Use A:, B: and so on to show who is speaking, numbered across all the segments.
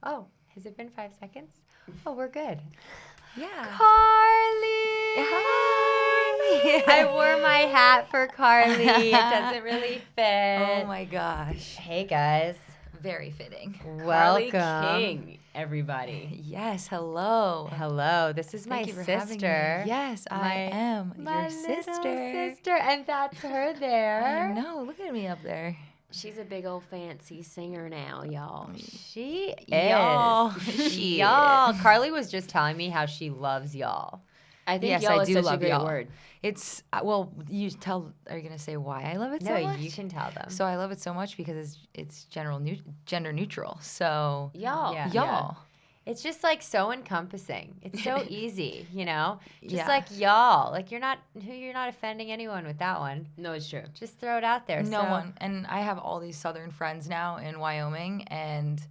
A: Oh, has it been 5 seconds? Oh, we're good.
B: Yeah.
A: Carly!
B: Hi!
A: I wore my hat for Carly. It doesn't really fit.
B: Oh my gosh.
A: Hey, guys.
B: Very fitting.
A: Welcome.
C: Carly King, everybody.
B: Yes, hello.
A: Hello. This is
B: Thank
A: my
B: you for
A: sister.
B: having me. Yes, I am
A: my
B: your sister.
A: Little sister. And that's her there.
B: I know. Look at me up there.
C: She's a big old fancy singer now, y'all.
A: She is.
B: Y'all. She
A: Y'all.
B: is.
A: Carly was just telling me how she loves y'all.
C: I think
B: Yes,
C: y'all
B: I
C: is
B: do
C: such
B: love
C: a great
B: y'all.
C: word.
B: It's, well, you tell, are you going to say why I love it so
A: No,
B: much?
A: you can tell them.
B: So I love it so much because it's gender neutral. So
C: Y'all.
A: Yeah.
B: y'all.
A: It's just like so encompassing. It's so easy, you know? Just
B: Yeah.
A: like y'all. Like you're not offending anyone with that one.
C: No, it's true.
A: Just throw it out there.
B: No
A: So-
B: one. And I have all these Southern friends now in Wyoming, and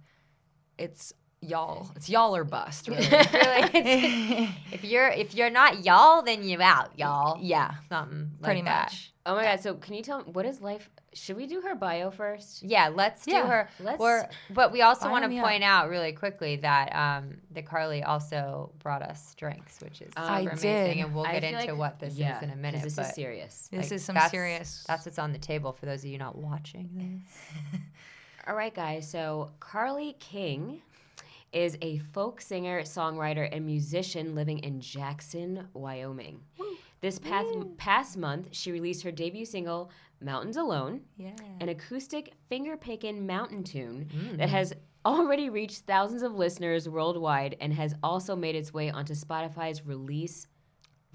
B: it's y'all. It's y'all or bust, really.
A: Really, if you're not y'all, then you out, y'all.
B: Yeah,
A: Something like
B: pretty
A: that.
B: much.
C: Oh my God. So can you tell me, what is life? Should we do her bio first?
A: Yeah, let's do
B: Yeah,
A: her.
C: let's-
A: But we also
B: Bio
A: want to
B: me
A: point out really quickly that that Carly also brought us drinks, which is
B: I
A: super
B: did.
A: amazing, and we'll
C: I
A: get
C: feel
A: into
C: like-
A: what this
C: yeah,
A: is in a
C: 'cause
A: minute.
C: This
A: but
C: is serious.
B: This
A: like,
B: is some
A: that's-
B: serious.
A: That's what's on the table for those of you not watching this.
C: All right, guys. So Carly King is a folk singer, songwriter, and musician living in Jackson, Wyoming. This past month, she released her debut single, Mountains Alone,
B: Yeah.
C: an acoustic finger-picking mountain tune
A: Mm.
C: that has already reached thousands of listeners worldwide and has also made its way onto Spotify's release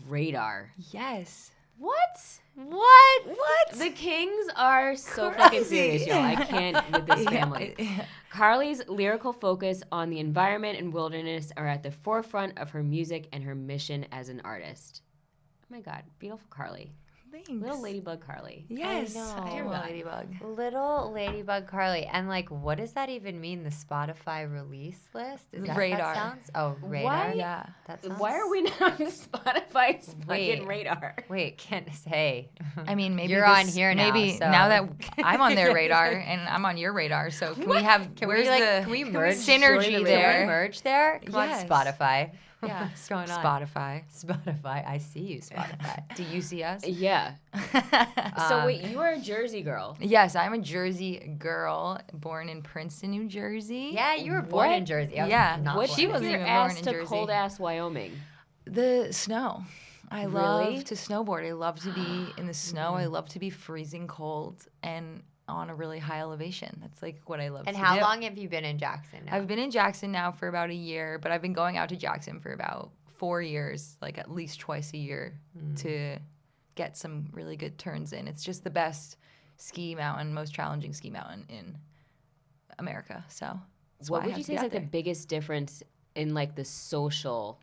C: radar.
B: Yes.
C: What?
A: What?
C: The Kings are so fucking serious, y'all. I can't with this
B: Yeah.
C: family. Carly's lyrical focus on the environment and wilderness are at the forefront of her music and her mission as an artist. Oh my God, beautiful Carly.
B: Thanks.
C: Little ladybug Carly.
B: Yes,
A: know.
B: I am
C: Dear
B: a
C: God.
B: ladybug.
A: Little Ladybug Carly. And like, what does that even mean? The Spotify release list? Is that
B: Radar.
A: That sounds? Oh, radar.
C: Why?
B: Yeah.
A: That sounds,
C: Why are we not on Spotify's
A: Wait.
C: fucking radar?
A: Wait, can't say.
B: I mean, maybe
A: You're on here now.
B: Maybe
A: so.
B: now that I'm on their radar and I'm on your radar, so can we have?
A: Can
B: where's
A: we like?
B: the
A: Can we
C: we
A: merge
B: synergy
A: Can we
B: there?
A: merge there? Come
B: Yes.
A: on, Spotify.
B: Yeah.
A: What's going on?
B: Spotify.
A: Spotify. I see you, Spotify.
B: Do you see us?
C: Yeah. So
A: Um,
C: wait, you are a Jersey girl.
B: Yes, I'm a Jersey girl, born in Princeton, New Jersey.
A: Yeah, you were born
C: What?
A: in Jersey. I was
B: Yeah.
A: not
C: What
A: born
B: she
A: in
C: took
B: wasn't
C: your
B: even born
C: ass
B: in
C: to
B: Jersey.
C: cold ass Wyoming?
B: The snow. I
C: Really?
B: love to snowboard. I love to be in the snow. I love to be freezing cold and on a really high elevation. That's like what I love
A: And
B: to
A: how
B: do.
A: long have you been in Jackson now?
B: I've been in Jackson now for about a year, but I've been going out to Jackson for about 4 years, like at least twice a year to get some really good turns in. It's just the best ski mountain, most challenging ski mountain in America. So that's why
C: What
B: I
C: would
B: have
C: you
B: to
C: say
B: be
C: is
B: out
C: like the
B: there.
C: biggest difference in like the social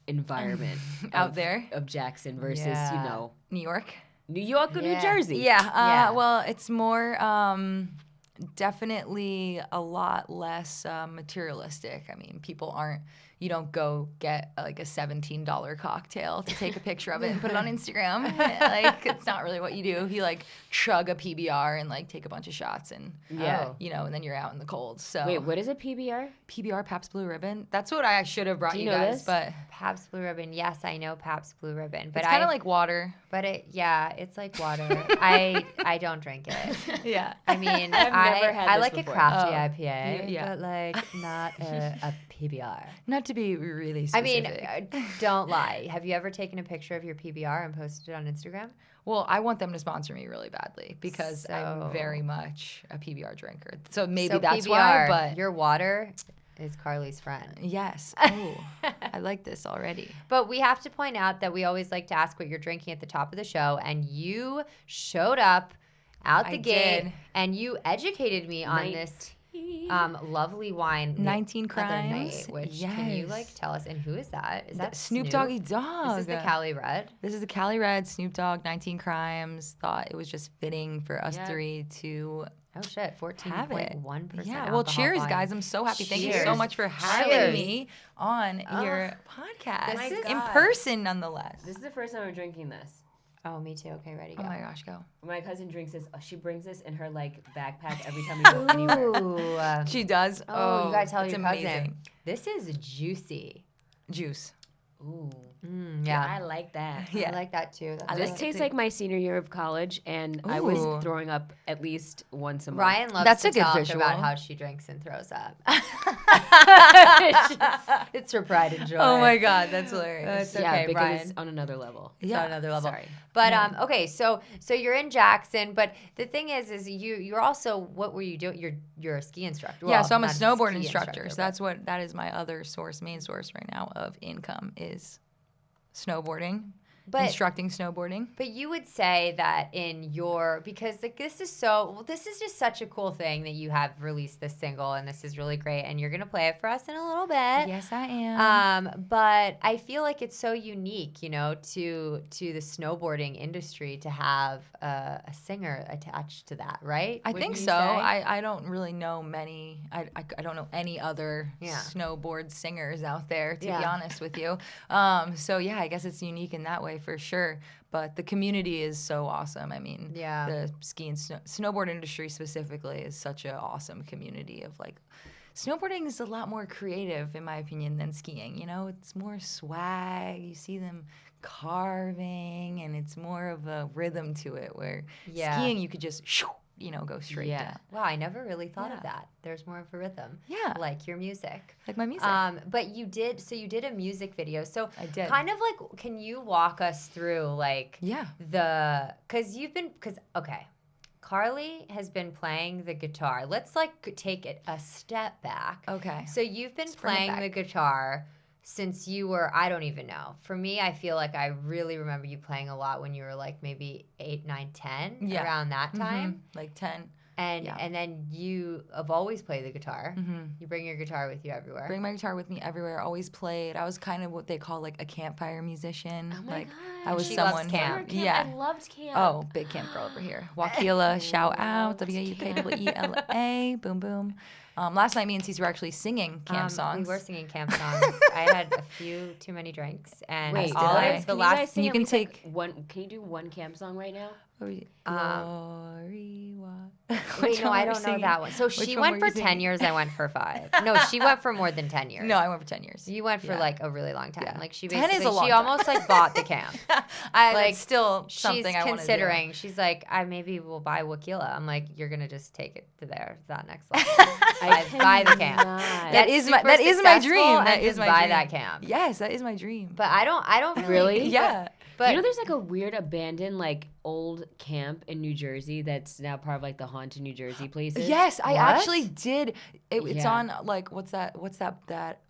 C: environment
B: Out
C: of-
B: there?
C: of Jackson versus
A: Yeah.
B: New York?
C: New York or New
A: Yeah.
C: Jersey?
B: Yeah,
A: Yeah.
B: well, it's more definitely a lot less materialistic. I mean, you don't go get like a $17 cocktail to take a picture of it and put it on Instagram. Like, it's not really what you do. You like chug a PBR and like take a bunch of shots and,
C: Yeah.
A: Oh.
B: and then you're out in the cold. So
C: Wait, what is a PBR?
B: PBR, Pabst Blue Ribbon. That's what I should have brought
C: Do you
B: you
C: know
B: guys,
C: this?
B: but
A: Pabst Blue Ribbon. Yes, I know Pabst Blue Ribbon, but
B: it's kind of like water.
A: But it's like water. I don't drink it.
B: Yeah.
A: I mean,
C: I've never had
A: I
C: this
A: like
C: before.
A: a crafty
B: Oh.
A: IPA,
B: Yeah.
A: but like not a PBR.
B: Not to be really
A: I mean,
B: specific.
A: don't lie. Have you ever taken a picture of your PBR and posted it on Instagram?
B: Well, I want them to sponsor me really badly because
A: So-
B: I'm very much a PBR drinker. So maybe
A: So
B: that's
A: PBR,
B: why, but
A: your water is Carly's friend.
B: yes. Oh, I like this already.
A: But we have to point out that we always like to ask what you're drinking at the top of the show, and you showed up out the
B: I
A: gate
B: did.
A: and you educated me on this lovely wine. the
B: 19
A: other
B: Crimes.
A: night, which can you like
B: Yes.
A: tell us? And who is that? Is that
B: Snoop Doggy
A: This
B: Dogg?
A: is the Cali Red.
B: This is the Cali Red, Snoop Dogg, 19 Crimes. Thought it was just fitting for us
C: Yeah.
B: three to
A: Oh shit, 14.1%.
B: Yeah, well, cheers, guys. I'm so happy. Thank you so
A: Cheers.
B: much for having
A: Cheers.
B: me on your podcast
A: This is-
B: in person, nonetheless.
C: This is the first time I'm drinking this.
A: Oh, me too. Okay, ready, go.
B: Oh my gosh, go.
C: My cousin drinks this. She brings this in her like backpack every time we go anywhere.
A: Ooh.
B: She does.
A: Oh, you gotta tell
B: it's
A: your cousin.
B: amazing.
A: This is juicy.
B: Juice.
C: Ooh.
A: Yeah.
C: I like that.
B: Yeah.
A: I like that too. That's
C: This
A: good.
C: tastes like my senior year of college, and I was
B: Ooh.
C: throwing up at least once a month.
A: Ryan loves
B: That's
A: to
B: a good
A: talk
B: visual.
A: about how she drinks and throws up. It's her pride and joy.
B: Oh my god, that's hilarious.
A: It's
C: yeah,
A: okay,
C: because
A: Brian.
C: it's on another level.
A: It's
B: Yeah.
A: on another level.
C: Sorry.
A: But okay, so you're in Jackson, but the thing is you're also, what were you doing? You're a ski instructor.
B: Yeah,
A: Well,
B: so I'm a
A: not
B: snowboard
A: ski
B: instructor. So
A: but-
B: that is my other main source right now of income is snowboarding, instructing snowboarding.
A: But you would say that because like this is just such a cool thing that you have released this single, and this is really great, and you're gonna play it for us in a little bit.
B: Yes, I am.
A: But I feel like it's so unique, to the snowboarding industry to have a singer attached to that, right?
B: I
A: Wouldn't
B: think
A: you
B: so.
A: say?
B: I don't really know many. I don't know any other
A: Yeah.
B: snowboard singers out there, to be
A: Yeah.
B: honest with you. So yeah, I guess it's unique in that way for sure. But the community is so awesome. I mean,
A: Yeah.
B: the ski and snowboard industry specifically is such an awesome community of like. Snowboarding is a lot more creative, in my opinion, than skiing. It's more swag. You see them carving, and it's more of a rhythm to it. Where skiing, you could just, go straight down.
A: Wow, I never really thought of
B: Yeah.
A: that. There's more of a rhythm.
B: Yeah.
A: Like your music.
B: Like my music.
A: But you did a music video. So
B: I did.
A: kind of like, can you walk us through like
B: Yeah.
A: okay. Carly has been playing the guitar. Let's like take it a step back.
B: Okay.
A: So you've been
B: Let's bring it
A: playing
B: back.
A: the guitar since you were, I don't even know. For me, I feel like I really remember you playing a lot when you were like maybe 8, 9, 10,
B: Yeah.
A: around that time.
B: Like 10.
A: And
B: Yeah.
A: and then you have always played the guitar.
B: Mhm.
A: You bring your guitar with you everywhere.
B: Bring my guitar with me everywhere. Always played. I was kind of what they call like a campfire musician.
C: Oh my
B: like
C: God.
B: I was
A: She loves
B: someone.
A: camp.
C: Camp.
B: Yeah.
C: I loved camp.
B: Oh, big camp girl over here. Waukila, shout out.
C: Loved
B: WAUKEELA. Boom, boom. Last night, me and Cece were actually singing camp songs.
A: We were singing camp songs. I had a few too many drinks, and
C: Wait,
A: all
B: did I?
A: of the
C: can you guys
A: last.
C: sing
B: you
C: at
B: can
C: least, like,
B: take-
C: one. Can you do one camp song right now?
B: Glory,
A: Wait, no, I don't know that one. So
B: Which
A: she
B: one
A: went
B: were
A: for
B: you
A: 10
B: singing?
A: years. I went for 5. No, she went for more than 10 years.
B: No, I went for 10 years.
A: You went for
B: Yeah.
A: like a really long time.
B: Yeah.
A: Like she
B: 10 is a
A: basically,
B: long
A: she
B: time.
A: almost like bought the camp.
B: Like
A: Like,
B: still something
A: She's
B: I want to do.
A: considering. She's like, I maybe will buy Wakila. I'm like, you're gonna just take it to that next level. buy the camp.
C: cannot.
B: That
A: Get
B: is
A: super
B: my dream.
A: successful
B: That
A: and
B: is
A: just
B: my
A: buy
B: dream.
A: that camp.
B: Yes, that is my dream.
A: But I don't
C: Really?
B: Yeah.
A: But
C: There's like a weird abandoned like old camp in New Jersey that's now part of like the haunted New Jersey places.
B: Yes, I
A: What?
B: actually did. It's
C: Yeah.
B: on like what's that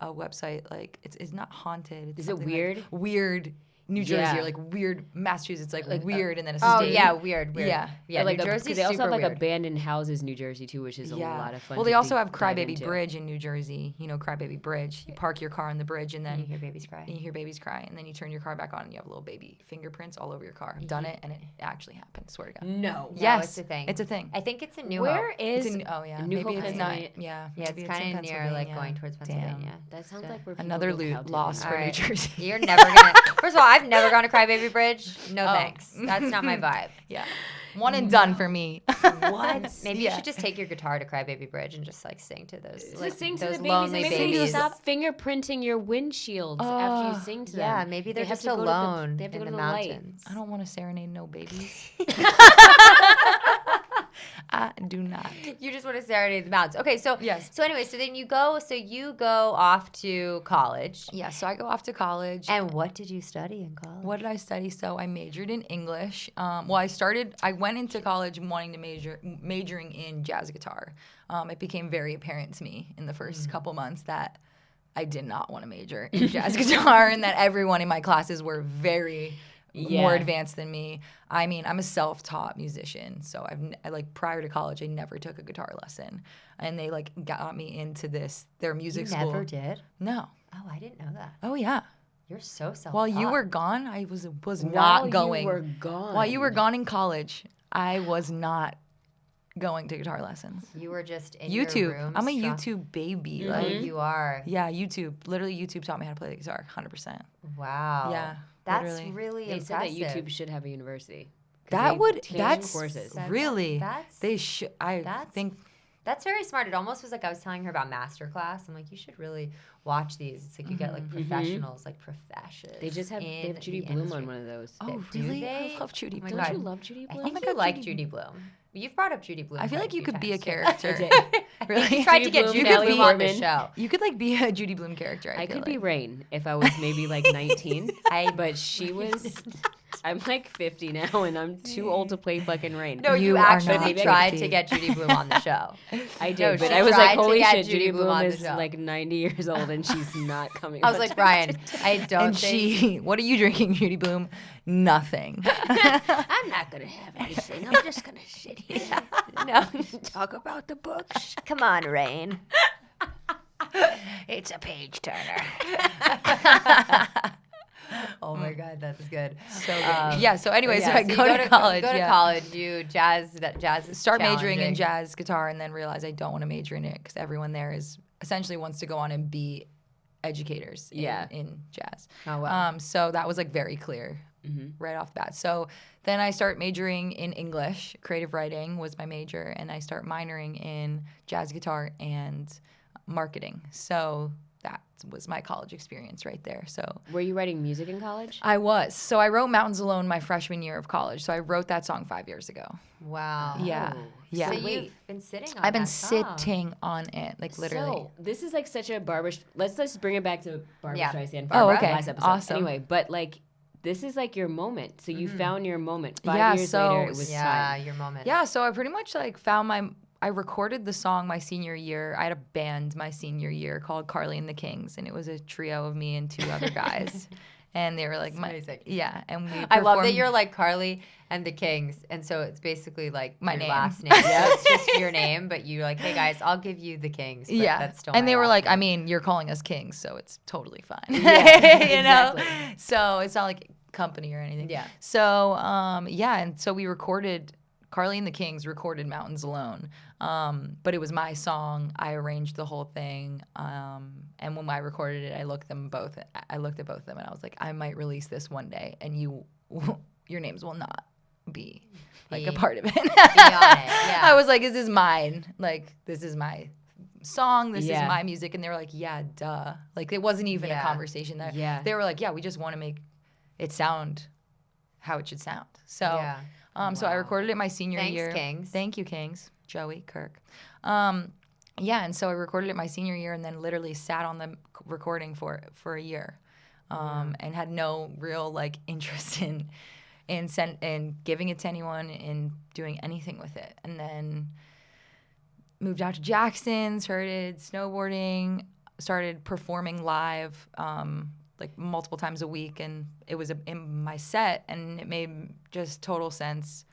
B: website? Like it's not haunted. It's
C: Is it
B: something like
C: weird?
B: Weird New Jersey
C: Yeah.
B: or like weird Massachusetts, like
C: Like,
B: weird, and then it's
A: oh
B: state.
A: yeah, weird.
B: Yeah.
A: yeah.
C: Or, like
A: New
C: because
A: Jersey's
C: they also have
A: super
C: like
A: weird.
C: abandoned houses in New Jersey too, which is a lot of fun.
B: Well, they
C: to
B: also have
C: dive
B: Crybaby
C: into.
B: Bridge in New Jersey. You know Crybaby Bridge. You park your car on the bridge and
A: And you
B: then
A: hear babies cry.
B: you hear babies cry, and then you turn your car back on, and you have little baby fingerprints all over your car. I've done it, and it actually happened. Swear to God.
C: No.
B: Yes,
A: it's a thing.
B: It's a thing.
A: I think it's in New
C: Where
A: Hope.
C: is
B: It's in, oh yeah,
C: New
B: maybe
C: Hope,
B: it's not.
C: Pennsylvania?
B: Yeah,
A: Yeah, it's
B: maybe
A: kind
B: in
A: of near like
B: Pennsylvania.
A: going towards Pennsylvania.
C: That sounds like where people
B: Another
C: go
B: loot
C: cow
B: lost
C: digging.
B: for
A: All
B: New
A: right.
B: Jersey.
A: You're never gonna. First of all, I've never gone to Crybaby Bridge. No
B: Oh.
A: thanks. That's not my vibe.
B: Yeah, one and done for me.
A: What? Maybe you
B: Yeah.
A: should just take your guitar to Crybaby Bridge and just like sing to those
C: Just
A: like
C: sing to
A: those
C: the babies.
A: lonely
C: And maybe
A: babies.
C: stop fingerprinting your windshields after you sing to them.
A: Yeah, maybe they're
C: They have
A: just
C: to go to the-
A: alone
C: they have to
A: in
C: go
A: the
C: to the light.
A: mountains.
B: I don't want to serenade no babies. I do not.
A: You just want to serenade the mountains. Okay, so
B: Yes.
A: So anyway, so then you go off to college.
B: Yeah, so I go off to college.
A: And what did you study in college?
B: What did I study? So I majored in English. I went into college wanting to majoring in jazz guitar. It became very apparent to me in the first couple months that I did not want to major in jazz guitar, and that everyone in my classes were very more advanced than me. I mean, I'm a self-taught musician, so prior to college, I never took a guitar lesson, and they like got me into their music
A: You
B: school.
A: never did?
B: No.
A: Oh, I didn't know that.
B: Oh yeah.
A: You're so self-taught.
B: While you were gone, I was
C: While
B: not going.
C: you were gone.
B: While you were gone in college, I was not going to guitar lessons.
A: You were just in
B: YouTube.
A: your room.
B: I'm a
A: strong-
B: YouTube baby.
A: Oh,
B: Like,
A: you are.
B: yeah, YouTube. Literally, YouTube taught me how to play the guitar. 100%.
A: Wow.
B: Yeah.
A: That's
B: Literally.
A: really
C: They said
A: impressive.
C: that YouTube should have a university. 'Cause
B: That
C: they
B: would
C: teach
B: that's
C: courses.
B: really
A: That's-
B: they should. I
A: that's-
B: think
A: That's very smart. It almost was like I was telling her about masterclass. I'm like, you should really watch these. It's like you get like professionals, like professions.
C: They just have
A: in
C: Judy
A: the
C: Blume
A: industry.
C: on one of those.
B: oh
A: do
B: really
A: they?
B: I love Judy
A: Oh my
B: Blume.
C: Don't
A: God.
C: you love Judy
A: I
C: Blume?
A: think
B: my
A: you
B: God,
A: like
B: Judy-
A: Judy Blume. You've brought up Judy Blume.
B: I feel
A: quite
B: like you
A: few
B: could be a
A: times, too.
B: character.
C: I
B: Really?
A: You tried to
C: Judy
A: get
C: Blume,
A: Judy
C: Natalie
A: Blume on the
C: Portman.
A: show.
B: You could like be a Judy Blume character.
C: I
B: feel
C: could be
B: like.
C: Rain if I was maybe like 19. But she was. I'm like 50 now, and I'm too old to play fucking Rain.
A: No,
B: You
A: you
B: are
A: actually
B: not
A: tried
B: 50.
A: to get Judy Blume on the show.
C: I did,
A: No,
C: but
A: she
C: I was
A: tried
C: like,
A: to
C: holy
A: get
C: shit,
A: Judy
C: Judy
A: Blume
C: Blume
A: on the
C: is
A: show.
C: like 90 years old, and she's not coming.
A: I was like, Brian, I don't
B: And
A: think.
B: she, what are you drinking, Judy Blume? Nothing.
C: I'm not gonna have anything. I'm just gonna sit here.
A: No,
C: Talk about the books.
A: come on, Rain.
B: It's a page turner.
A: Oh my God, that's good.
B: So good. Yeah. So anyway, so I
A: you
B: go to college.
A: You go to
B: yeah.
A: college. You jazz. That jazz is
B: Start majoring in
A: challenging.
B: jazz guitar, and then realize I don't want to major in it because everyone there is essentially wants to go on and be educators. In jazz.
A: Oh wow.
B: So that was like very clear right off the bat. So then I start majoring in English. Creative writing was my major, and I start minoring in jazz guitar and marketing. So that was my college experience right there. So
C: Were you writing music in college?
B: I was. So I wrote Mountains Alone my freshman year of college. So I wrote that song 5 years ago.
A: Wow.
B: Yeah.
C: Oh.
B: Yeah.
A: So
C: Wait.
A: you've been sitting on
B: I've been
A: that song.
B: sitting on it, like literally.
C: So this is like such a Barbara. Let's just bring it back to Barbara
A: Yeah.
C: Streisand.
B: Oh,
C: Barbara,
B: okay.
C: Last episode.
B: Awesome.
C: Anyway, but like this is like your moment. So you found your moment. 5
B: Yeah,
C: years
B: so-
C: later, it was
A: Yeah,
C: time.
A: your moment.
B: Yeah, so I pretty much like found I recorded the song my senior year. I had a band my senior year called Carly and the Kings, and it was a trio of me and 2 other guys. And they were like,
A: amazing.
B: yeah, and we
A: I love that
B: performed-
A: you're like Carly and the Kings, and so it's basically like
B: My
A: your
B: name.
A: last name. Yeah, it's just your name, but you're like, hey guys, I'll give you the Kings. But
B: yeah,
A: that's still
B: and
A: my
B: they were
A: last
B: like, I
A: name.
B: mean, you're calling us kings, so it's totally fine.
C: Yeah,
B: you know,
C: exactly.
B: so it's not like company or anything.
A: Yeah.
B: So yeah, and so we recorded. Carly and the Kings recorded Mountains Alone, but it was my song. I arranged the whole thing, and when I recorded it, I looked at both of them, and I was like, I might release this one day, and your names will not be like a
A: Be-
B: part of it.
A: Be on it. Yeah.
B: I was like, this is mine. Like, this is my song. This
C: Yeah.
B: is my music. And they were like, yeah, duh. Like, it wasn't even a
A: Yeah.
B: conversation.
C: Yeah.
B: They were like, yeah, we just want to make it sound how it should sound. So,
A: Yeah.
B: so I
A: Wow.
B: recorded it my senior
A: Thanks,
B: year.
A: Kings.
B: Thank you, Kings. Joey, Kirk. Yeah, and so I recorded it my senior year and then literally sat on the recording for a year, and had no real like interest in giving it to anyone and doing anything with it. And then moved out to Jackson, started snowboarding, started performing live like multiple times a week, and it was in my set, and it made just total sense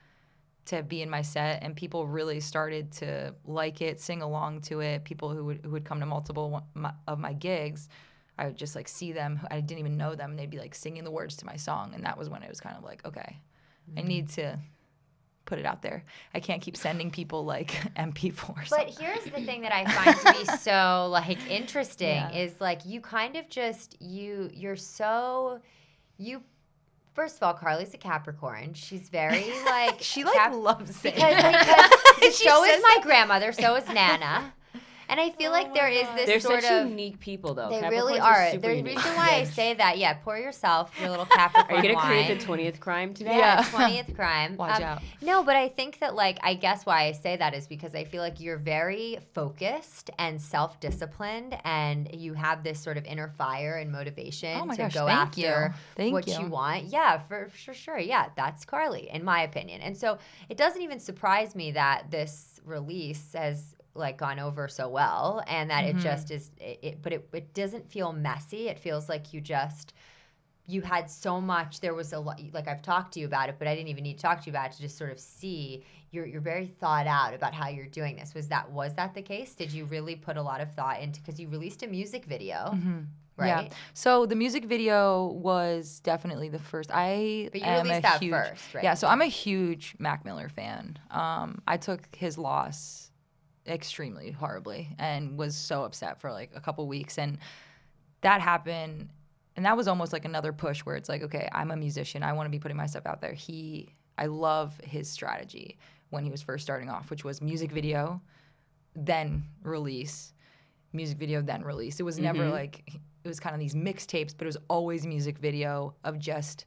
B: to be in my set, and people really started to like it, sing along to it. People who would come to multiple of my gigs, I would just like see them. I didn't even know them, and they'd be like singing the words to my song, and that was when it was kind of like, okay, I need to put it out there. I can't keep sending people like MP4s.
A: But here's the thing that I find to be so like interesting
B: Yeah.
A: is like you kind of just you're so you. First of all, Carly's a Capricorn. She's very like
B: she like loves saying
A: because
B: She
A: so is
B: says
A: my grandmother, so is Nana. And I feel like there is this
C: They're
A: sort
C: such
A: of
C: unique people, though.
A: they
C: Capricorns
A: really are.
C: super
A: The
C: unique.
A: reason why I say that, yeah, pour yourself your little Capricorn
C: Are you gonna
A: wine.
C: create the 20th crime today?
A: Yeah, 20th crime.
B: Watch out.
A: No, but I think that, like, I guess why I say that is because I feel like you're very focused and self-disciplined, and you have this sort of inner fire and motivation
B: Oh my
A: to
B: gosh,
A: go
B: thank you.
A: after
B: Thank
A: what
B: you.
A: you want. Yeah, for sure. Yeah, that's Carly, in my opinion. And so it doesn't even surprise me that this release has like gone over so well, and that it just is. But it doesn't feel messy. It feels like you had so much. There was a lot. Like I've talked to you about it, but I didn't even need to talk to you about it to just sort of see you're very thought out about how you're doing this. Was that the case? Did you really put a lot of thought into, because you released a music video, right?
B: Yeah. So the music video was definitely the first.
A: But you
B: am
A: released
B: a
A: that
B: huge,
A: first, right?
B: Yeah. So I'm a huge Mac Miller fan. I took his loss extremely horribly and was so upset for like a couple weeks, and that happened that was almost like another push where it's like, okay, I'm a musician. I want to be putting my stuff out there. I love his strategy when he was first starting off, which was music video, then release, music video, then release. It was never like, it was kind of these mixtapes, but it was always music video of just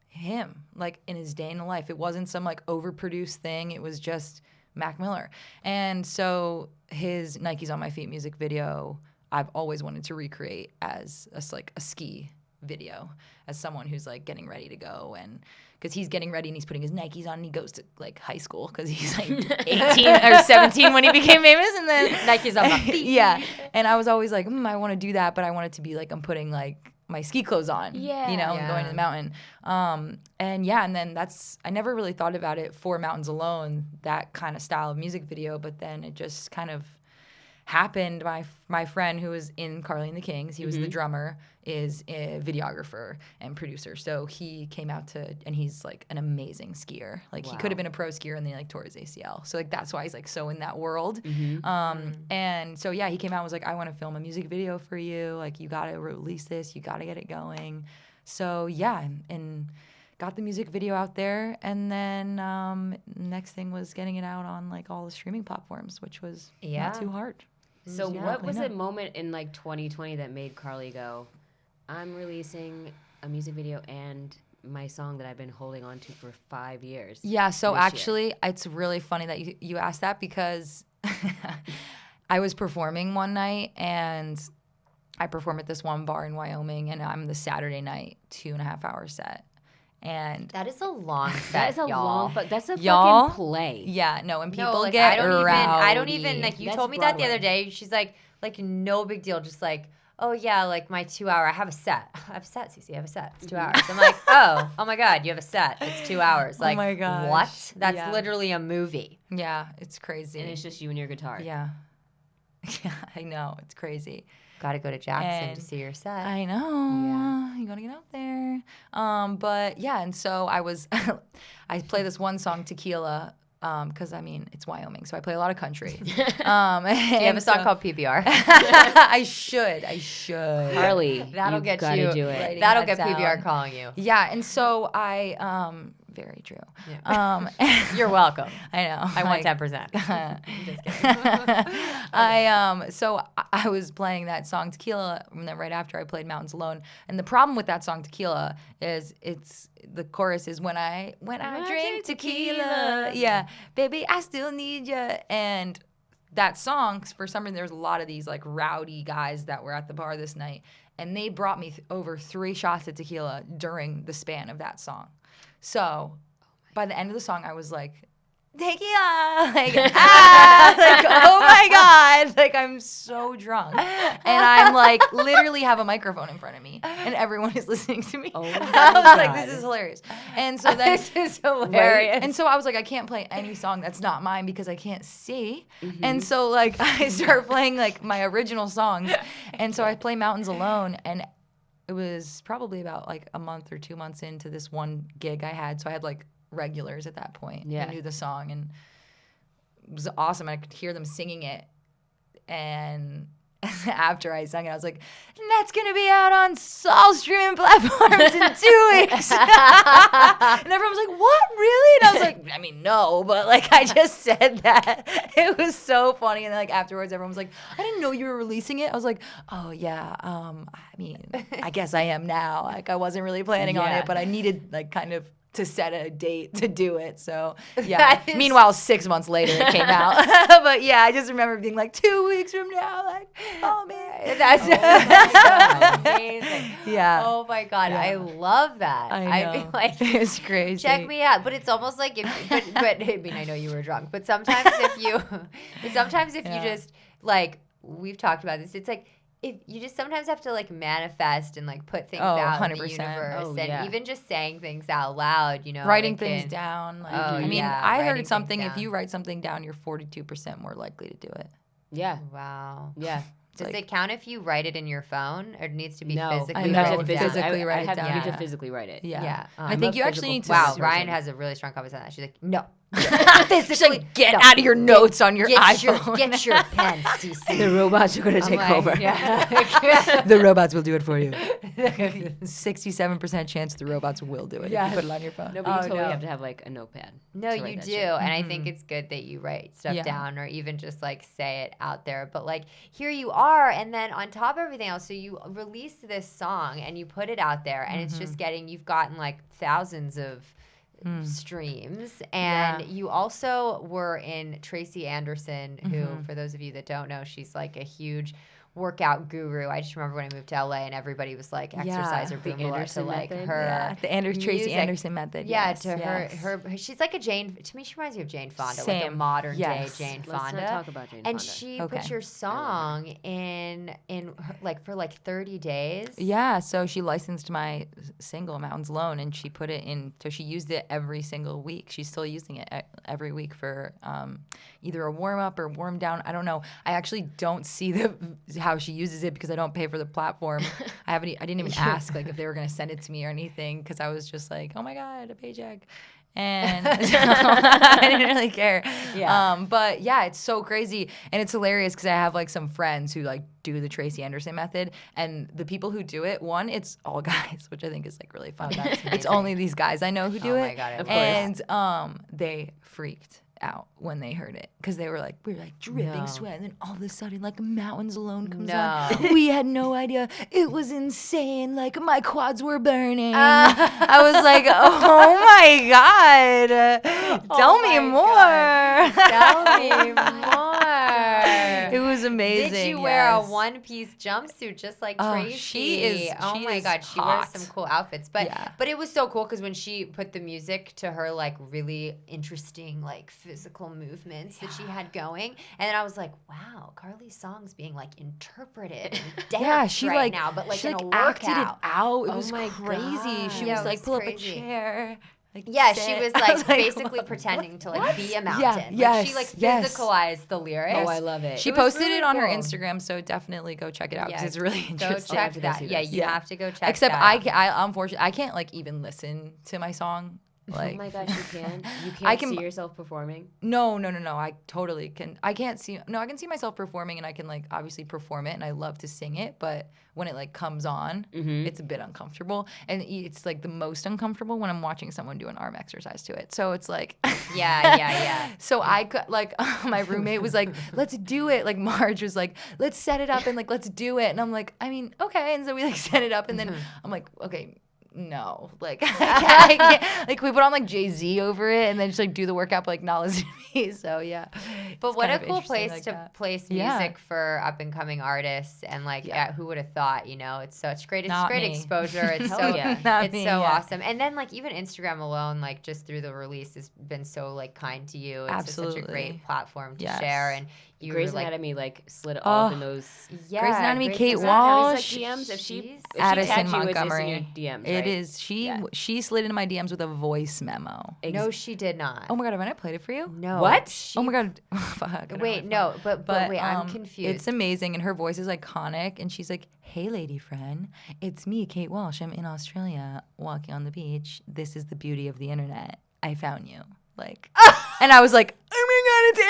B: him, like in his day in the life. It wasn't some like overproduced thing. It was just Mac Miller. And so his Nikes on My Feet music video, I've always wanted to recreate as a ski video, as someone who's like getting ready to go, and because he's getting ready and he's putting his Nikes on and he goes to like high school because he's like 18 or 17 when he became famous, and then
A: Nikes on my feet.
B: Yeah, and I was always like, I want to do that, but I want it to be like I'm putting like my ski clothes on, and going to the mountain. And then I never really thought about it for Mountains Alone, that kind of style of music video, but then it just kind of happened. My friend who was in Carly and the Kings, he was the drummer, is a videographer and producer. So he came out and he's like an amazing skier. Like he could have been a pro skier and then like tore his ACL. So like that's why he's like so in that world. And so he came out and was like, I want to film a music video for you. Like you got to release this. You got to get it going. So and got the music video out there, and then next thing was getting it out on like all the streaming platforms, which was not too hard.
C: So what was a moment in like 2020 that made Carly go, I'm releasing a music video and my song that I've been holding on to for 5 years?
B: Yeah, so actually it's really funny that you asked that, because I was performing one night, and I perform at this one bar in Wyoming, and I'm the Saturday night 2.5 hour set. And
A: that is a long set.
C: That is a
A: y'all.
C: That's a
B: y'all,
C: fucking play.
B: Yeah, no, and people
A: like,
B: get rowdy.
A: I don't even like. You
C: That's
A: told me that the
C: Broadway.
A: other day. She's like no big deal. Just like, oh yeah, like my 2 hour. I have a set. I have a set, Cece. I have a set. It's 2 hours. I'm like, oh my God, you have a set. It's 2 hours. Like,
B: oh my gosh.
A: What? That's literally a movie.
B: Yeah, it's crazy.
C: And it's just you and your guitar.
B: Yeah. Yeah, I know. It's crazy.
A: Got to go to Jackson to see your set.
B: I know. Yeah. You got to get out there. But yeah, and so I play this one song, Tequila, because I mean, it's Wyoming, so I play a lot of country. Do you
A: have a song called PBR?
B: I should.
C: Harley,
A: that'll
C: you
A: get
C: gotta
A: you.
C: do it.
A: That'll get PBR calling you.
B: Yeah, and so I very true.
A: Yeah. You're welcome.
B: I know.
A: I want 10%. Just kidding.
B: So I was playing that song Tequila, and then right after I played Mountains Alone. And the problem with that song Tequila is the chorus is when I drink tequila, yeah, baby, I still need you. And that song, for some reason, there was a lot of these like rowdy guys that were at the bar this night, and they brought me over 3 shots of tequila during the span of that song. So by the end of the song, I was like, tequila, like, like, oh my God, like I'm so drunk. And I'm like, literally have a microphone in front of me and everyone is listening to me.
C: Oh my
B: I was like,
C: God.
B: this is hilarious. And so then,
A: This is hilarious.
B: and so I was like, I can't play any song that's not mine because I can't see. And so like I start playing like my original songs. And so I play Mountains Alone, and it was probably about like a month or 2 months into this one gig I had. So I had like regulars at that point who knew the song, and it was awesome. I could hear them singing it, and after I sang it, I was like, that's gonna be out on all streaming platforms in 2 weeks. And everyone was like, what, really? And I was like, I mean, no, but like I just said that. It was so funny. And then like afterwards, everyone was like, I didn't know you were releasing it. I was like, oh yeah, I mean, I guess I am now. Like I wasn't really planning on it, but I needed like kind of to set a date to do it. So yeah. Meanwhile, 6 months later it came out. But yeah, I just remember being like 2 weeks from now, like, oh man.
A: That's amazing.
B: Yeah.
A: Oh my God. I love that.
B: I know.
A: I mean, like,
B: it's crazy.
A: check me out. But it's almost like but I mean, I know you were drunk, but sometimes if you just like, we've talked about this, it's like, if you just sometimes have to like manifest and like put things out in the
B: 100%.
A: universe, and even just saying things out loud, you know,
B: writing things down. Like, I mean, I
A: writing
B: heard something.
A: things
B: If you write something down, you're 42% more likely to do it.
C: Yeah.
A: Wow.
C: Yeah.
A: Does
B: like,
A: it count if you write it in your phone, or it needs to be physically
B: I know,
A: written down?
B: physically write it
C: I have
B: down.
C: to physically write it.
B: Yeah.
A: Yeah.
B: I think you actually need to.
A: Wow, Ryan has a really strong comment on that. She's like, no,
B: Just like, get out of your notes on your iPhone.
A: Get your pen, Cece.
C: The robots are going to take over.
A: Yeah.
B: The robots will do it for you. 67% chance the robots will do it if you put it on your phone.
C: No, but you totally have to have like a notepad.
A: No,
C: to write
A: you
C: that
A: do.
C: shit.
A: And I think it's good that you write stuff down or even just like say it out there. But like here you are. And then on top of everything else, so you released this song and you put it out there and it's just you've gotten like thousands of streams. And you also were in Tracy Anderson, who, for those of you that don't know, she's like a huge workout guru. I just remember when I moved to LA and everybody was like exercise or boom to like
C: method.
A: her
B: Tracy Anderson method.
A: Yeah, to her she's like a Jane, to me she reminds me of Jane Fonda, like a modern day Jane Fonda.
C: Let's not talk about Jane Fonda.
A: And she put your song in her, like for like 30 days.
B: Yeah, so she licensed my single Mountains Alone and she put it in, so she used it every single week. She's still using it every week for either a warm up or warm down. I don't know. I actually don't see how she uses it because I don't pay for the platform. I didn't even ask like if they were gonna send it to me or anything because I was just like, oh my god, a paycheck. And so I didn't really care. Yeah. But yeah, it's so crazy and it's hilarious because I have like some friends who like do the Tracy Anderson method, and the people who do it, one, it's all guys, which I think is like really fun. It's only these guys I know who do it. Oh my god, and they freaked out when they heard it because we were like dripping sweat, and then all of a sudden like Mountains Alone comes on. We had no idea. It was insane. Like my quads were burning. I was like, oh my god, tell me more.
A: Tell me more.
B: It was amazing.
A: Did you wear a one-piece jumpsuit just like Tracy?
B: She
A: my god, she wears some cool outfits. But it was so cool because when she put the music to her like really interesting like physical movements that she had going, and then I was like, wow, Carly's song's being like interpreted and danced now, but like
B: she
A: in a
B: acted it
A: workout.
B: out. It was crazy.
A: God.
B: She was like, pull up a chair. Like,
A: she was like basically pretending to like be a mountain. She like physicalized the lyrics.
C: Oh, I love it.
B: She posted it on her Instagram, so definitely go check it out because it's really interesting.
A: Go check that. Yeah, you have to go check.
B: Except
A: that
B: I unfortunately I can't like even listen to my song. Like,
C: oh my gosh, you can? You can't see yourself performing?
B: No. I totally can. I can see myself performing, and I can like obviously perform it, and I love to sing it. But when it like comes on, it's a bit uncomfortable, and it's like the most uncomfortable when I'm watching someone do an arm exercise to it. So it's like,
A: yeah.
B: So I could like my roommate was like, let's do it. Like Marge was like, let's set it up and like let's do it. And I'm like, I mean, okay. And so we like set it up, and then I'm like, okay. No, like I can't, like we put on like Jay-Z over it and then just like do the workout, but like not listen to me. So yeah,
A: but what a cool place like to place music for up and coming artists, and like who would have thought? You know, it's such great. It's great exposure. It's so awesome. And then like even Instagram alone, like just through the release, has been so like kind to you. It's such a great platform to share. And
C: Grey's Anatomy like slid all up in those.
B: Yeah, Grey's Anatomy, Kate Walsh,
C: DMs. If she
B: Addison
C: tagged
B: Montgomery,
C: you, it's in your DMs,
B: it is. She slid into my DMs with a voice memo.
A: No, she did not.
B: Oh my god, haven't I played it for you?
A: No.
C: What?
B: Oh my god. Fuck.
A: Wait, no, but wait, I'm confused.
B: It's amazing, and her voice is iconic, and she's like, "Hey, lady friend, it's me, Kate Walsh. I'm in Australia, walking on the beach. This is the beauty of the internet. I found you." Like, and I was like, oh my god,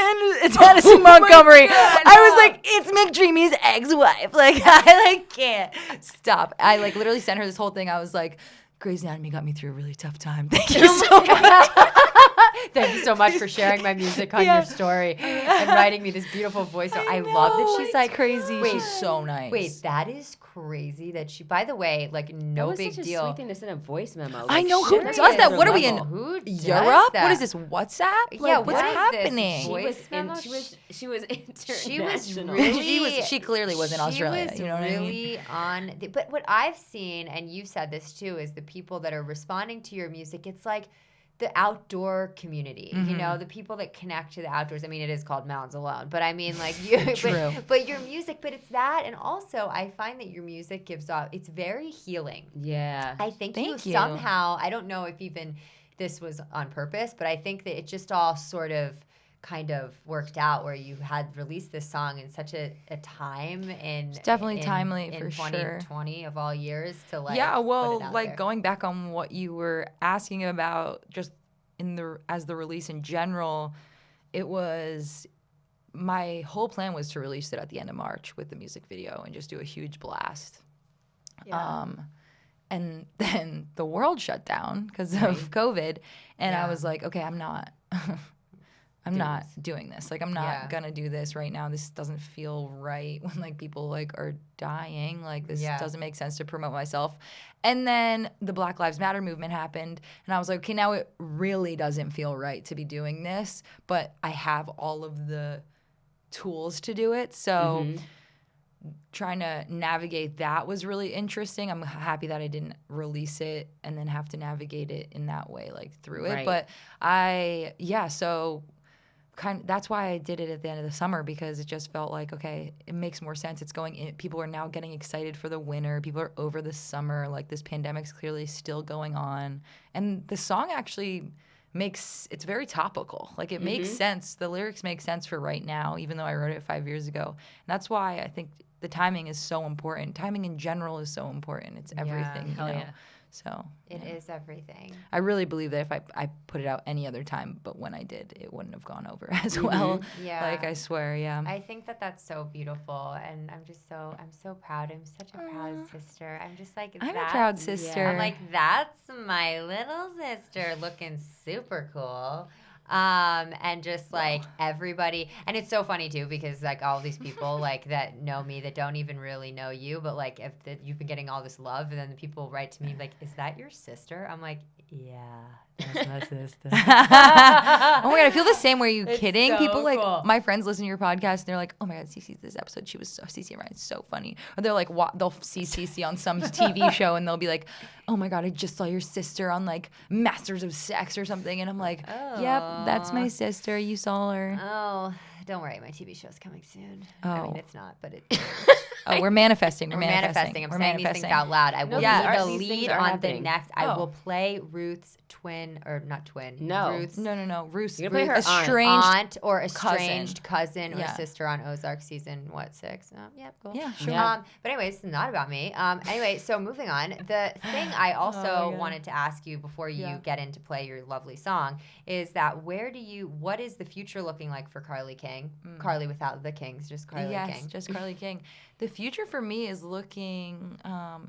B: it's Addison Montgomery. I was like, it's McDreamy's ex-wife. Like, I like can't stop. I like literally sent her this whole thing. I was like, Grey's Anatomy got me through a really tough time. Thank you so much.
A: Thank you so much for sharing my music on your story and writing me this beautiful voice. I love that she's like
B: crazy. Wait, she's so nice.
A: Wait, that is crazy that she. By the way, like no big
C: such
A: deal.
C: A sweet thing to send a voice memo. Like,
B: I know who does that. What are we in?
A: Who
B: Europe?
A: That?
B: What is this? WhatsApp?
A: Yeah,
B: what's happening?
C: She was international.
B: She clearly was in Australia. You know what I mean?
A: Really on. But what I've seen, and you've said this too, is the people that are responding to your music. It's like the outdoor community, you know, the people that connect to the outdoors. I mean, it is called Mountains Alone, but I mean, like, but your music, but it's that, and also I find that your music gives off, it's very healing.
C: Yeah.
A: I think you somehow, I don't know if even this was on purpose, but I think that it just all sort of kind of worked out where you had released this song in such a time
B: it's definitely timely for
A: 2020 of all years to like
B: like
A: put it out
B: like
A: there.
B: Going back on what you were asking about just as the release in general, it was my whole plan was to release it at the end of March with the music video and just do a huge blast.
A: Yeah.
B: And then the world shut down because of COVID, and I was like, okay, I'm not doing this. Like, I'm not gonna do this right now. This doesn't feel right when like people like are dying. Like, this doesn't make sense to promote myself. And then the Black Lives Matter movement happened, and I was like, okay, now it really doesn't feel right to be doing this, but I have all of the tools to do it. So trying to navigate that was really interesting. I'm happy that I didn't release it and then have to navigate it in that way, like through it. But so that's why I did it at the end of the summer, because it just felt like, okay, it makes more sense. It's going in. People are now getting excited for the winter. People are over the summer. Like, this pandemic's clearly still going on. And the song actually it's very topical. Like, it makes sense. The lyrics make sense for right now, even though I wrote it 5 years ago. And that's why I think the timing is so important. Timing in general is so important. It's everything, you know? So
A: it is everything.
B: I really believe that if I put it out any other time, but when I did, it wouldn't have gone over as well.
A: Yeah.
B: Like, I swear,
A: I think that that's so beautiful, and I'm so proud. I'm such a proud sister. I'm just like,
B: I'm a proud sister.
A: I'm like, that's my little sister looking super cool. And just like everybody, and it's so funny too, because like all these people like that know me that don't even really know you, but like if you've been getting all this love, and then the people write to me like, is that your sister? I'm like, yeah, that's my sister.
B: Oh my God, I feel the same way. Are you kidding?
A: So
B: People like
A: cool.
B: My friends listen to your podcast and they're like, oh my God, Cece's this episode, Cece and Ryan's so funny. Or they're like, they'll see Cece on some TV show and they'll be like, oh my God, I just saw your sister on like Masters of Sex or something. And I'm like, yep, that's my sister. You saw her.
A: Oh, don't worry, my TV show's coming soon.
B: Oh.
A: I mean, it's not, but it.
B: Oh, we're manifesting. We're
A: manifesting. I'm saying these things out loud. I will be the lead on the next. I will play Ruth's twin, or not twin.
C: No.
A: Ruth's
B: No. Ruth's
C: play her
A: aunt or estranged cousin or sister on Ozark season 6? Yep, cool.
B: Yeah, sure.
A: But anyways, it's not about me. Anyway, so moving on. The thing I also wanted to ask you before you get into play your lovely song is that what is the future looking like for Carly King? Carly without the Kings, just Carly King.
B: Yes, just Carly King. The future for me is looking,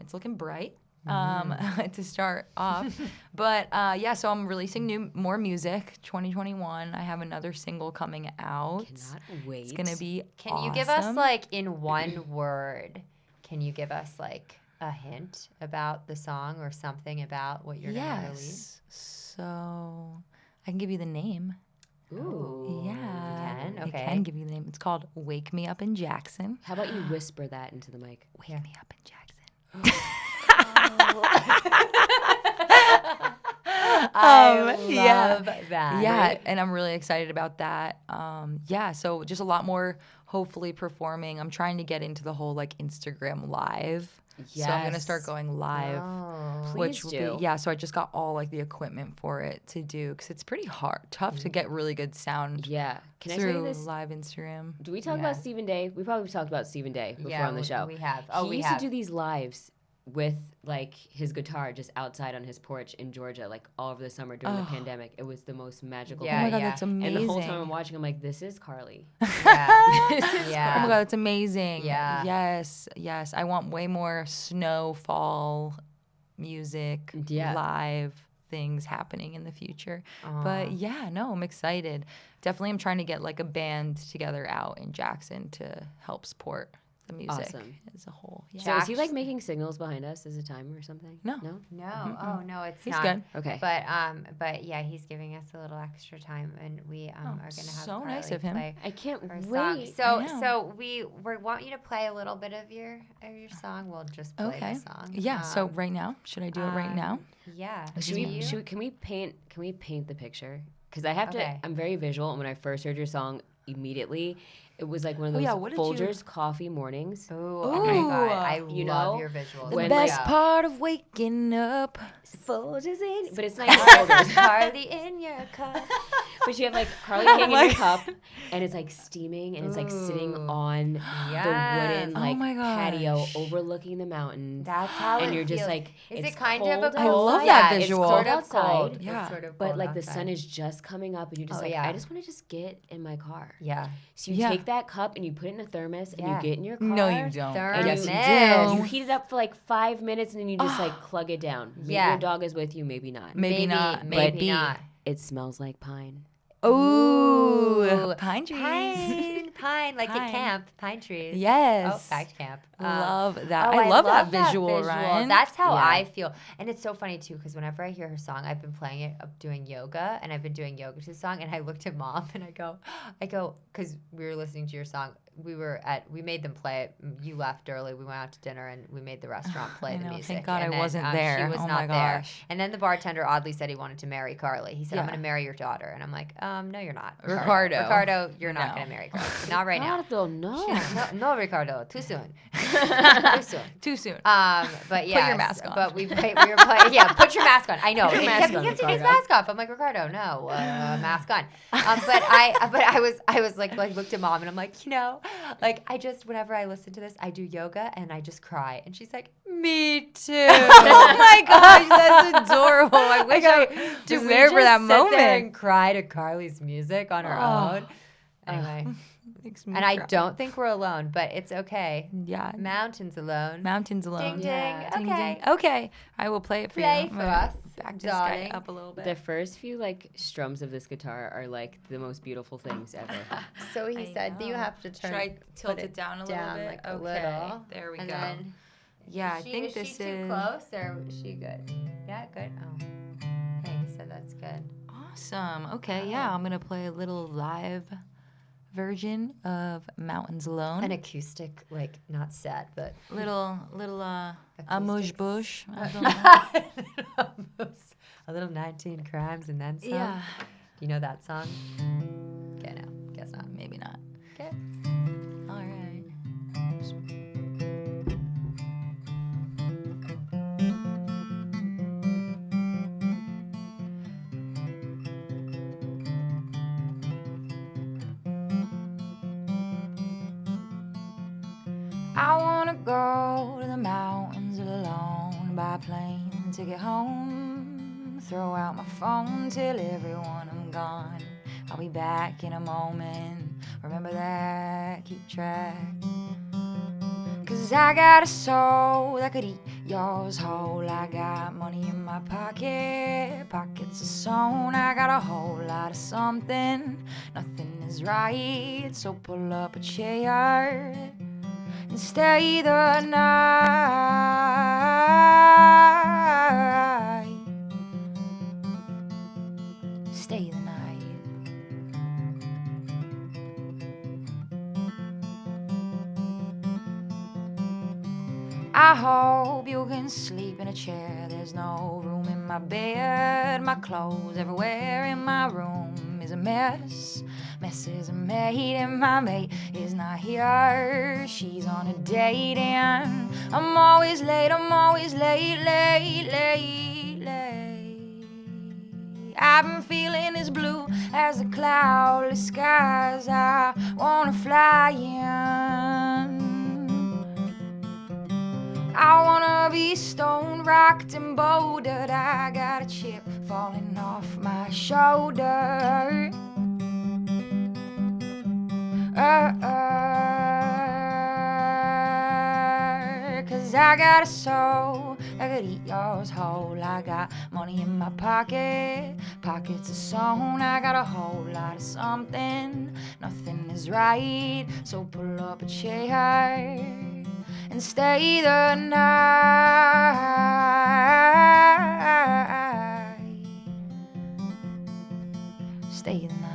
B: it's looking bright to start off. But so I'm releasing more music, 2021. I have another single coming out.
C: Cannot wait.
B: It's going to be
A: Can you give us, like, in one word, can you give us, like, a hint about the song or something about what you're going to release?
B: So I can give you the name.
C: Ooh.
B: Yeah.
A: You can? Okay.
B: I can give you the name. It's called Wake Me Up in Jackson.
C: How about you whisper that into the mic?
B: Wake Me Up in Jackson.
A: I love that.
B: Yeah, and I'm really excited about that. So just a lot more, hopefully, performing. I'm trying to get into the whole like Instagram live.
C: Yes.
B: So I'm gonna start going live, which will
C: do.
B: be So I just got all like the equipment for it to do, because it's pretty tough to get really good sound.
C: Yeah. Can I
B: through
C: tell you this?
B: live Instagram.
C: Do we talk about Stephen Day? We probably talked about Stephen Day before on the show.
A: We have.
C: He used to do these lives with like his guitar just outside on his porch in Georgia, like all over the summer during the pandemic. It was the most magical
B: Oh my
C: thing.
B: God, that's amazing.
C: And the whole time I'm watching, I'm like, this is Carly.
A: Yeah.
B: Oh my God, that's amazing.
A: Yeah.
B: Yes. I want way more snowfall music, live things happening in the future. But I'm excited. Definitely I'm trying to get like a band together out in Jackson to help support the music as a whole. Yeah.
C: So is he like making signals behind us as a timer or something?
B: No.
A: Mm-hmm. Oh no, it's
B: He's
A: not.
B: good.
C: Okay.
A: But yeah, he's giving us a little extra time, and we are gonna have
B: so
A: Carly
B: nice of him.
A: play
C: I can't
A: her
C: wait.
A: song. So we want you to play a little bit of your song. We'll just play the song.
B: Yeah. So right now, should I do it right now?
A: Yeah.
C: Can we paint the picture? Because I have to. I'm very visual, and when I first heard your song, immediately it was like one of those Folgers coffee mornings.
A: Oh my God, I love your visuals.
B: The best part of waking up.
C: Folgers in, but it's not even Folgers.
A: Carly in your cup.
C: But you have like Carly King in your cup, and it's like steaming, and it's like sitting on the wooden like patio overlooking the mountains.
A: That's how
C: and
A: it
C: you're just
A: feels.
C: like,
A: Is
C: it's
A: it kind
C: cold
A: of a
B: I
A: cold?
B: love that
A: Yeah,
B: visual.
A: It's sort of
C: outside.
A: cold.
B: Yeah.
A: It's sort of
C: but
A: cold
C: like the
A: outside.
C: sun is just coming up, and you're just I just want to just get in my car.
A: Yeah.
C: So you take that cup and you put it in a thermos, and you get in your car.
B: No, you don't.
A: Thermos.
C: And you heat it up for like 5 minutes, and then you just like plug it down. Maybe your dog is with you, maybe not.
B: Maybe not.
A: Maybe not.
C: It smells like pine.
B: Ooh, pine trees.
A: Pine, like at camp, pine trees.
B: Yes.
A: Oh, fact camp.
B: Love that.
A: Oh,
B: I love that visual, Ryan.
A: That's how I feel. And it's so funny, too, because whenever I hear her song, I've been playing it, doing yoga, and I've been doing yoga to the song, and I looked at Mom, and I go, because we were listening to your song. We made them play it. You left early. We went out to dinner, and we made the restaurant play the music.
B: Thank God
A: and
B: I
A: then,
B: wasn't there.
A: She was
B: oh
A: not
B: my
A: there.
B: gosh.
A: And then the bartender oddly said he wanted to marry Carly. He said, I'm going to marry your daughter. And I'm like, no, you're not. Ricardo, you're not going to marry Carly. Not right now.
C: Ricardo, no.
A: No, Ricardo. Too soon.
B: Too soon.
A: But yeah.
B: Put your mask on.
A: But we were playing. Yeah, put your mask on. I know. He kept taking his mask off. I'm like, Ricardo, no, mask on. But I was like looked at Mom, and I'm like, like I just whenever I listen to this, I do yoga and I just cry, and she's like, me too.
B: Oh my gosh, that's adorable. I wish I was there for that moment.
A: Sit there and cry to Carly's music on her own. Anyway. And I don't think we're alone, but it's okay.
B: Yeah.
A: Mountains alone.
B: Mountains alone.
A: Ding, ding.
C: Yeah.
A: Okay.
B: Ding, ding. Okay. I will play it for
A: Play
B: you.
A: for us,
B: Back this guy
A: darling.
B: up a little bit.
C: The first few like strums of this guitar are like the most beautiful things ever.
A: So he said that you have to turn.
B: Should I tilt it down a little bit?
A: Like a
B: okay.
A: little.
B: There we
A: And
B: go.
A: then
B: Yeah, I think this
A: is she too close or is she good? Yeah, good. Oh, hey, he said that's good.
B: Awesome. Okay, yeah, I'm gonna play a little live version of Mountains Alone.
A: An acoustic, like not set, but
B: little amuse bush.
A: a little 19 Crimes and then some.
B: Yeah.
A: Do you know that song? Okay, no, guess not.
B: Maybe not.
A: Okay.
B: All right. I wanna go to the mountains alone, buy a plane ticket home, throw out my phone, tell everyone I'm gone. I'll be back in a moment, remember that, keep track. 'Cause I got a soul that could eat yours whole. I got money in my pocket, pockets of sewn. I got a whole lot of something, nothing is right, so pull up a chair and stay the night. Stay the night. I hope you can sleep in a chair. There's no room in my bed. My clothes everywhere in my room is a mess. Messes are made and my mate is not here. She's on a date and I'm always late, late. I've been feeling as blue as the cloudless skies. I wanna fly in. I wanna be stone rocked and bouldered. I got a chip falling off my shoulder. Cause I got a soul that could eat yours whole. I got money in my pocket, pockets of sewn. I got a whole lot of something, nothing is right, so pull up a chair and stay the night. Stay the night.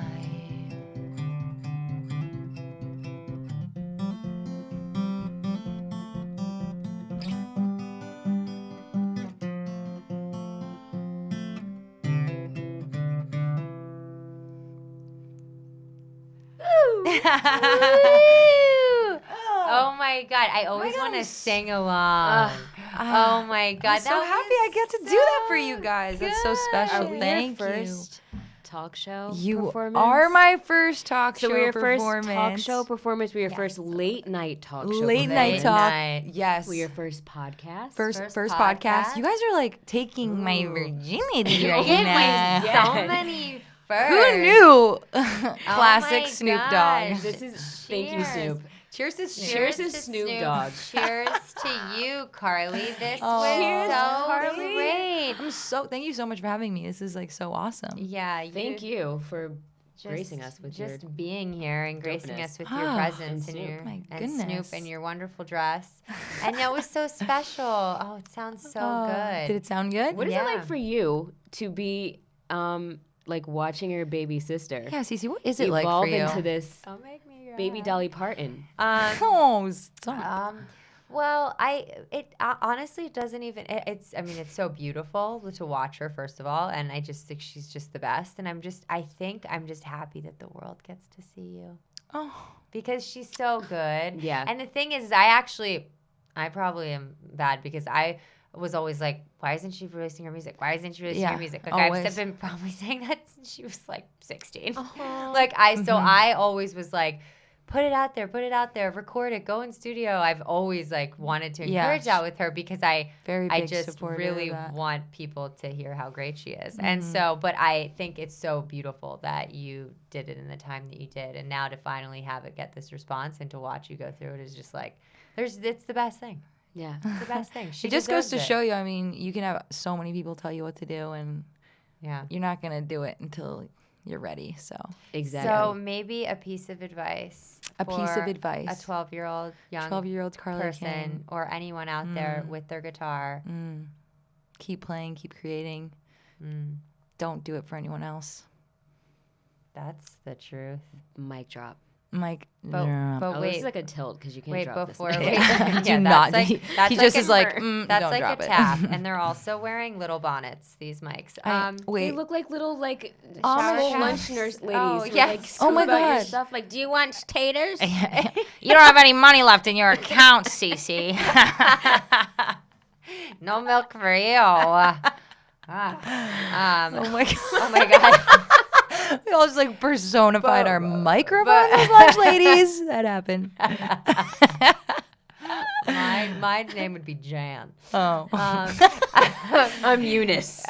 A: Oh my God. I always want to sing along. Oh my God.
B: I'm so happy I get to do that for you guys. That's so special.
C: Are we
B: Thank
C: your
B: you.
C: first talk show
B: You
C: performance.
B: are my first talk
C: So
B: show
C: we're your
B: performance.
C: first talk show performance. We're your first late night talk show
B: Late night
C: performance.
B: talk.
A: night.
B: Yes.
C: We're your first podcast.
B: First
A: podcast.
B: podcast. You guys are like taking my virginity right
A: Give
B: now.
A: me so many first.
B: Who knew? Classic
A: my
B: Snoop
A: gosh.
B: Dogg.
C: This is thank you,
A: Cheers.
C: Snoop.
B: Cheers to Snoop.
C: Cheers to Snoop Dogg.
A: Cheers to you, Carly. This
B: Oh.
A: was
C: Cheers,
A: so
C: Carly.
A: great.
B: Thank you so much for having me. This is like so awesome.
A: Yeah,
C: Thank you for gracing us with
A: just
C: your
A: being here and gracing
C: dopeness.
A: us with your
B: Ah,
A: presence
C: and
A: and
C: Snoop.
A: your
B: My
A: and
B: goodness.
A: Snoop and your wonderful dress. And it was so special. Oh, it sounds so good.
B: Did it sound good?
C: What is it
A: Yeah.
C: like for you to be like watching your baby sister
B: Yeah, Cece, what is it
C: evolve
B: like for you?
C: into this
A: Don't make me
C: baby Dolly Parton?
B: Oh, stop.
A: Well, honestly, it doesn't even. It's so beautiful to watch her. First of all, and I just think she's just the best. And I think I'm just happy that the world gets to see you
B: Oh,
A: because she's so good.
C: Yeah.
A: And the thing is, I probably am bad because I was always like, why isn't she releasing her music? Why isn't she releasing
B: Yeah,
A: her music? Like
B: always.
A: I've been probably saying that since she was like 16.
C: Uh-huh.
A: Like I always was like, put it out there, record it, go in studio. I've always like wanted to encourage that with her because I
B: very big
A: just
B: supporter
A: really
B: of that.
A: want people to hear how great she is. And so, but I think it's so beautiful that you did it in the time that you did. And now to finally have it get this response and to watch you go through it is just like, it's the best thing.
C: Yeah.
A: It's the best thing. She
B: It just goes
A: deserves
B: to show you, I mean, you can have so many people tell you what to do, and
A: Yeah.
B: you're not going to do it until you're ready. So,
C: Exactly.
A: So maybe a piece of advice.
B: A piece of
A: for
B: advice.
A: A 12-year-old young
B: 12-year-old Carly
A: person
B: King.
A: or anyone out there with their guitar.
B: Keep playing, keep creating. Don't do it for anyone else.
A: That's the truth.
C: Mic drop.
B: Mike,
A: But
C: Oh, this
A: wait,
C: is like a tilt because you can't
A: wait
C: drop
A: before
C: this.
A: we
B: do
A: yeah,
B: not.
A: that's like, that's
B: he
A: like
B: just
A: a-
B: is like,
A: that's
B: don't
A: like
B: drop
A: a
B: it.
A: tap, and they're also wearing little bonnets. These mics.
C: They
B: Wait,
C: look like little like
A: Shower
C: school
A: caps?
C: lunch nurse ladies.
A: Oh,
C: who,
A: yes.
C: Like,
B: Oh my
C: scoop out your
B: God.
C: stuff. Like, do you want taters?
B: you don't have any money left in your account, Cece.
A: No milk for you. Oh
B: my God.
A: oh my god.
B: We all just like personified
A: But-
B: our microphone as lunch ladies. That happened.
A: My name would be Jan.
B: Oh.
C: I'm Eunice.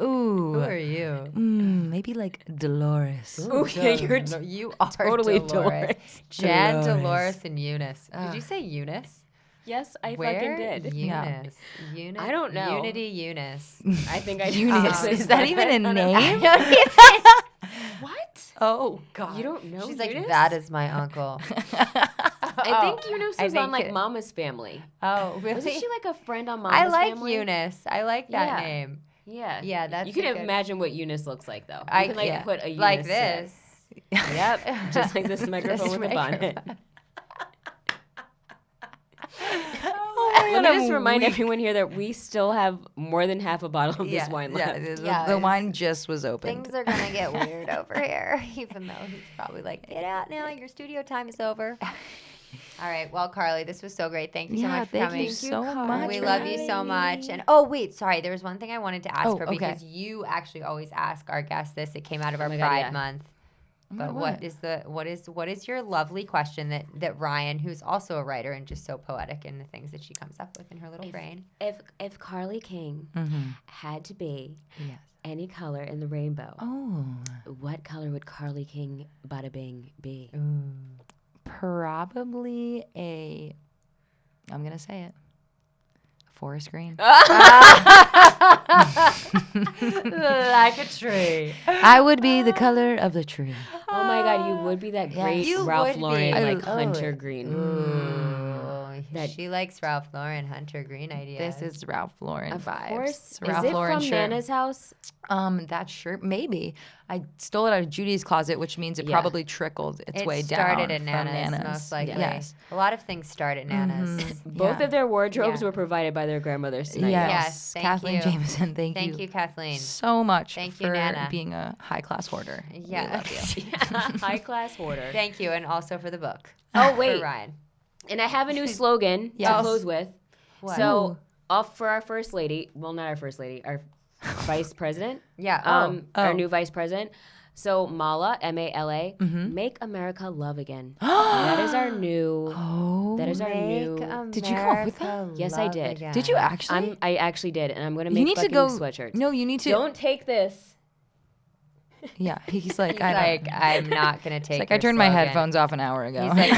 B: Ooh.
A: Who are you?
B: Maybe like Dolores.
C: Ooh, yeah, you're
A: No, you are
C: totally
A: Dolores. Jan,
B: Dolores.
A: Dolores, and Eunice. Did you say Eunice?
C: Yes, I
A: Where?
C: fucking did.
A: Eunice. Eunice.
C: I don't know.
A: Unity Eunice.
C: I think I
B: Eunice.
C: did.
B: Is that even a name?
C: What?
B: Oh, God.
C: You don't know
A: She's like,
C: Eunice?
A: that is my uncle.
C: I think Eunice
A: I
C: was on
A: think
C: like
A: it-
C: Mama's Family.
A: Oh, really?
C: Wasn't she like a friend on Mama's
A: I like
C: Family?
A: Eunice. I like that
C: Yeah.
A: name.
C: Yeah.
A: Yeah, that's
C: You can
A: a good-
C: imagine what Eunice looks like though. You
A: I
C: can like
A: yeah.
C: put a Eunice
A: like
C: to
A: this.
C: it. Yep. Just like this microphone with a bonnet.
A: microphone.
C: Let me just remind everyone here that we still have more than half a bottle of this wine left.
B: The wine just was opened.
A: Things are gonna get weird over here, even though he's probably like, "Get out now, your studio time is over." All right, well, Carly, this was so great. Thank you so much for
B: thank
A: coming.
B: you so much.
A: We
B: for
A: love you
B: having
A: so
B: me.
A: much. And oh, wait, sorry, there was one thing I wanted to ask
B: Oh,
A: her
B: okay.
A: because you actually always ask our guests this. It came out of our
C: my God,
A: Pride
C: yeah.
A: Month. But
B: what?
A: what is your lovely question that Ryan, who's also a writer and just so poetic in the things that she comes up with in her little brain?
C: If Carly King had to be
B: Yes.
C: any color in the rainbow,
B: Oh.
C: what color would Carly King Bada Bing be?
B: Probably I'm going to say it. Forest green.
A: Like a tree.
B: I would be the color of the tree.
C: Oh my God, you would be that great
A: You
C: Ralph
A: would be.
C: Lauren
A: I
C: like hunter green. That-
A: She likes Ralph Lauren, Hunter Green ideas.
B: This is Ralph Lauren
C: Of
B: vibes.
C: course.
B: It's a Ralph
C: Is it
B: Lauren
C: from
B: shirt.
C: Nana's house?
B: That shirt, maybe. I stole it out of Judy's closet, which means it
C: Yeah.
B: probably trickled its way down
A: started at
B: from
A: Nana's, most likely.
B: Yes.
A: A lot of things start at Nana's.
C: Both
B: Yeah.
C: of their wardrobes
A: Yeah.
C: were provided by their grandmothers tonight.
B: Yes.
A: Yes, thank
B: Kathleen
A: you.
B: Jameson, thank
A: Thank you, Kathleen.
B: so much
A: Thank you,
B: for
A: Nana.
B: being a high-class hoarder.
A: Yeah.
B: We love you.
C: High class hoarder.
A: Thank you, and also for the book.
C: Oh,
A: For
C: wait.
A: Ryan.
C: And I have a new slogan to
B: Yes.
C: close with.
A: What?
C: So, off for our first lady, well, not our first lady, our vice president.
A: Yeah.
C: Our new vice president. So Mala, Mala, Make America Love Again. That is our new. That is our new.
B: Did you come up with that?
C: Yes, I did.
B: Did you actually?
C: I actually did, and I'm gonna make
B: You need to
C: fucking
B: go.
C: sweatshirts.
B: No, you need to.
C: Don't take this.
B: Yeah, he's like,
A: I'm not gonna take.
B: Like I turned my headphones off an hour ago.
A: He's like,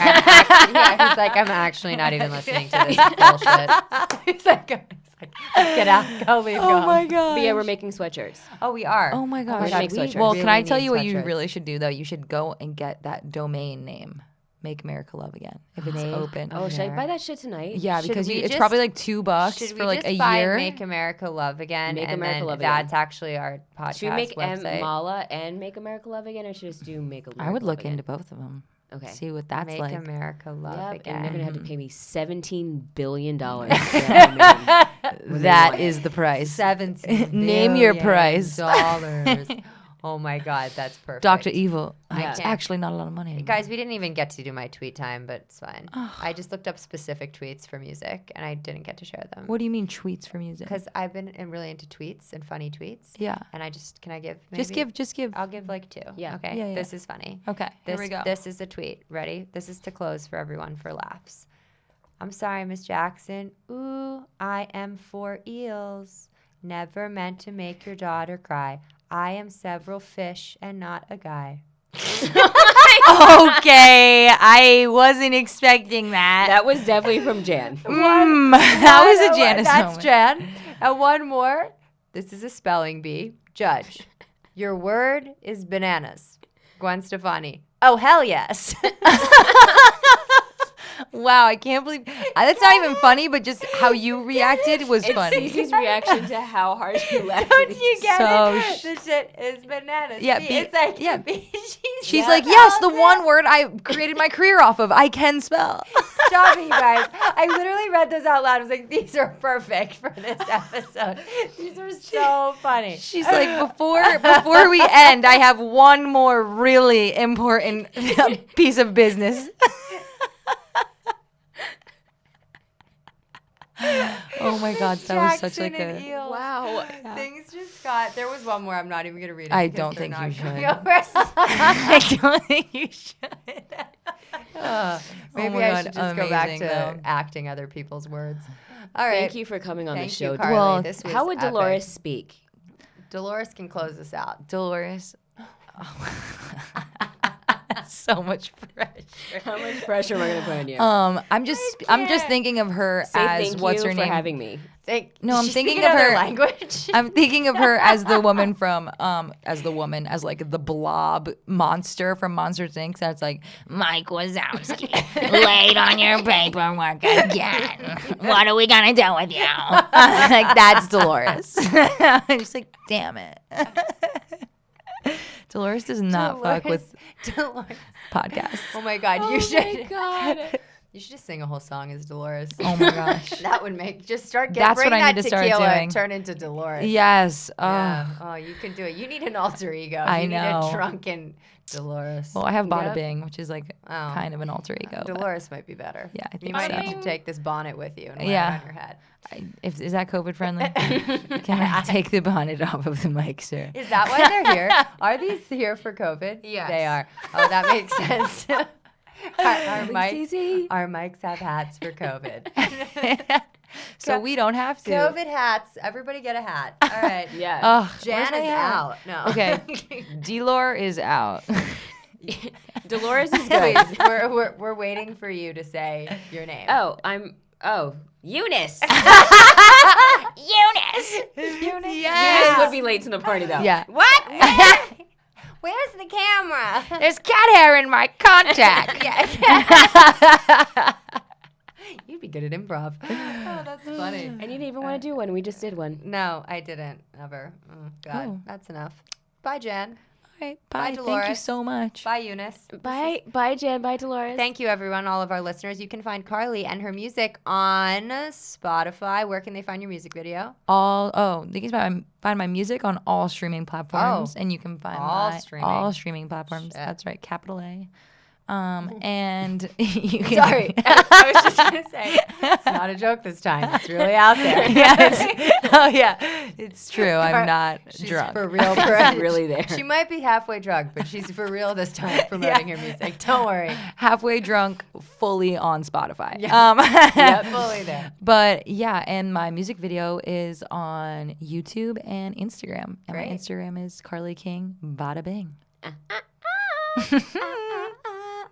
A: I'm actually not even listening to this bullshit. He's like, let's get out, go leave.
B: Oh my god.
C: But yeah, we're making sweatshirts.
A: Oh, we are.
B: Oh my gosh.
C: Make sweatshirts.
B: Well,
A: really
B: can I tell
A: need
B: you what you
A: sweatshirts.
B: really should do though? You should go and get that domain name, Make America Love Again, if it's open.
C: Oh, should I buy that shit tonight?
B: Yeah,
A: Should
B: because
A: we
B: it's
A: just-
B: probably like $2
A: Should
B: for
A: we
B: like
A: just
B: a
A: buy
B: year.
A: Make America Love Again,
C: Make
A: and
C: America
A: then
C: Love Again.
A: that's actually our podcast
C: Should we make
A: website.
C: Mala and Make America Love Again, or should we just do Make America
B: I would
C: Love
B: look
C: Again?
B: into both of them.
C: Okay.
B: See what that's
A: Make
B: like.
A: America Love
C: Yep,
A: Again.
C: and they're gonna have to pay me $17 billion. That
B: Is the price.
A: 17
B: Name your
A: billion
B: price.
A: dollars. Oh my God, that's perfect.
B: Dr. Evil.
C: Yeah.
B: It's actually not a lot of money anymore.
A: Guys, we didn't even get to do my tweet time, but it's fine. I just looked up specific tweets for music, and I didn't get to share them.
B: What do you mean tweets for music?
A: Because I've been really into tweets and funny tweets.
B: Yeah.
A: And can I give? Maybe?
B: Just give.
A: I'll give like 2.
C: Yeah.
A: Okay.
B: Yeah, yeah.
A: This is funny.
B: Okay,
A: This,
B: here we go.
A: This is a tweet. Ready? This is to close for everyone for laughs. I'm sorry, Miss Jackson. Ooh, I am 4 eels. Never meant to make your daughter cry. I am several fish and not a guy.
B: Okay, I wasn't expecting that.
C: That was definitely from Jan.
B: That was a Janice
A: That's
B: moment.
A: Jan. And one more. This is a spelling bee. Judge. Your word is bananas. Gwen Stefani. Oh, hell yes.
B: Wow, I can't believe that's not even funny, but just how you reacted was funny.
C: Cece's reaction to how hard she laughed.
A: Don't you get
B: So
A: it? The shit is bananas.
B: Yeah,
A: It's like,
B: yeah. She's
A: yeah,
B: like, yes, the one word I created my career off of. I can spell.
A: Stop it, you guys. I literally read those out loud. I was like, these are perfect for this episode. These are so funny.
B: She's like, before we end, I have one more really important piece of business. Oh my God, that was such like
A: Jackson and
B: a.
A: Eels.
C: Wow.
A: Things just got. There was one more. I'm not even gonna read it.
B: I
A: because
B: don't
A: they're
B: think
A: not
B: you should.
A: going over.
B: I don't think you should.
A: Maybe
B: my
A: I
B: God,
A: should just go back
B: amazing,
A: to
B: though.
A: acting other people's words. All right.
C: Thank you for coming on
A: Thank
C: the show.
A: you, Carly.
B: Well,
A: This was
C: How would
A: epic.
C: Dolores speak?
A: Dolores can close us out.
B: Dolores. So much pressure.
C: How much pressure am I going to put on you?
B: I'm just thinking of her
C: Say
B: as
C: thank
B: what's
C: you
B: her
C: for
B: name?
C: having me.
B: No, I'm
A: She's
B: thinking
A: speaking
B: of
A: another
B: her-
A: language.
B: I'm thinking of her as the woman from as like the blob monster from Monsters Inc. That's like Mike Wazowski, late on your paperwork again. What are we gonna do with you? Like that's Dolores. I'm just like, damn it. Dolores does not fuck with
A: Dolores.
B: podcasts.
A: Oh my God, you should.
C: God.
A: You should just sing a whole song as Dolores.
B: Oh my gosh.
A: That would make
B: That's
A: bring
B: what I
A: that
B: need to start
A: tequila
B: doing.
A: and turn into Dolores.
B: Yes.
A: Yeah. Oh, you can do it. You need an alter ego.
B: I
A: you
B: know.
A: need a drunken Dolores.
B: Well, I have Bada
C: Yep.
B: Bing, which is like
A: Oh.
B: kind of an alter ego. but
A: Dolores might be better.
B: Yeah, I think
A: you might
B: so.
A: need to take this bonnet with you and wear
B: Yeah.
A: it on your head.
B: Is that COVID friendly? Can I take the bonnet off of the mic, sir?
A: Is that why they're here? Are these here for COVID?
C: Yes.
A: They are. Oh, that makes sense. our
C: Cece.
A: mics have hats for COVID.
B: So we don't have to.
A: COVID hats. Everybody get a hat. All right.
C: Yeah.
B: Ugh,
A: Jan
B: where's my
A: is
B: hat?
A: out. No.
B: Okay. Delor is out.
C: Dolores is good.
A: Please, we're waiting for you to say your name.
C: Eunice.
B: Eunice.
C: Eunice would be late to the party though.
B: Yeah.
C: What?
A: Where's the camera?
B: There's cat hair in my contact.
A: You'd be good at improv. Oh, that's funny.
C: And you didn't even want to do one. We just did one.
A: No, I didn't ever. Oh, God,
B: Oh.
A: that's enough. Bye, Jen.
B: All right.
A: Bye,
B: Bye. Thank you
A: Dolores.
B: so much.
A: Bye, Eunice.
C: Bye, Jen. Bye, Dolores.
A: Thank you, everyone, all of our listeners. You can find Carly and her music on Spotify. Where can they find your music video?
B: They can find my music on all streaming platforms, and you can find
A: All
B: all
A: streaming.
B: streaming platforms.
A: Shit.
B: That's right, capital A. And you can,
A: Sorry. I was just going to say, it's not a joke this time. It's really out there.
B: it's true. I'm not
A: She's
B: drunk.
A: for real.
C: She's really there.
A: She might be halfway drunk, but she's for real this time promoting her music. Don't worry.
B: Halfway drunk, fully on Spotify.
A: Yep, fully there.
B: But yeah, and my music video is on YouTube and Instagram. And
A: Great.
B: my Instagram is Carly King, bada bing.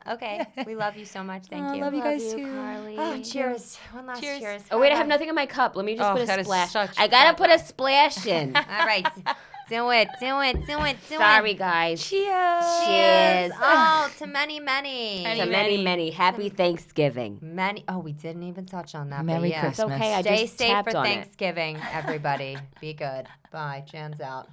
A: Okay. We love you so much. Thank you.
B: Love you guys too.
C: Carly.
A: Oh, cheers. One last cheers.
C: Oh, wait, I have nothing in my cup. Let me just put
B: that
C: a
B: is
C: splash.
B: such
C: I gotta put a splash in.
A: All right. Do it.
C: Sorry, guys.
B: Cheers.
C: Cheers.
A: Oh, to many, many.
C: To many. Happy Thanksgiving.
A: Many. Oh, we didn't even touch on that.
B: Merry
A: but yeah.
B: Christmas.
C: It's okay. I
A: Stay
C: just
A: safe
C: tapped
A: for
C: on it.
A: Thanksgiving, everybody. Be good. Bye. Jan's out.